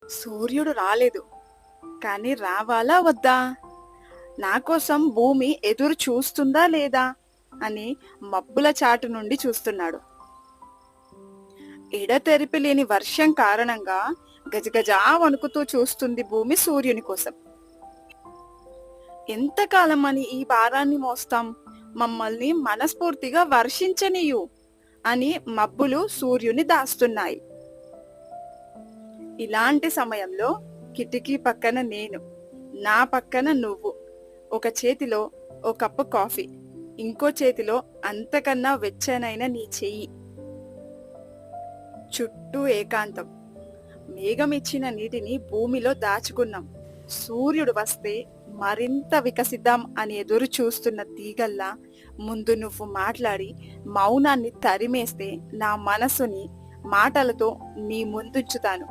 సూర్యుడు రాలేదు. కానీ రావాలా వద్దా? నా కోసం భూమి ఎదురు చూస్తుందా లేదా అని మబ్బుల చాటు నుండి చూస్తున్నాడు. ఎడతెరిపి లేని వర్షం కారణంగా గజగజా వణుకుతూ చూస్తుంది భూమి సూర్యుని కోసం. ఎంతకాలం అని ఈ భారాన్ని మోస్తాం? మమ్మల్ని మనస్ఫూర్తిగా వర్షించనీయు అని మబ్బులు సూర్యుని దాస్తున్నాయి. ఇలాంటి సమయంలో కిటికీ పక్కన నేను, నా పక్కన నువ్వు, ఒక చేతిలో ఓ కప్పు కాఫీ, ఇంకో చేతిలో అంతకన్నా వెచ్చనైన నీ చెయ్యి. చుట్టూ ఏకాంతం. మేఘం ఇచ్చిన నీటిని భూమిలో దాచుకున్నాం. సూర్యుడు వస్తే మరింత వికసిద్దాం అని ఎదురు చూస్తున్న తీగల్లా ముందు నువ్వు మాట్లాడి మౌనాన్ని తరిమేస్తే నా మనసుని మాటలతో నీ ముందుంచుతాను.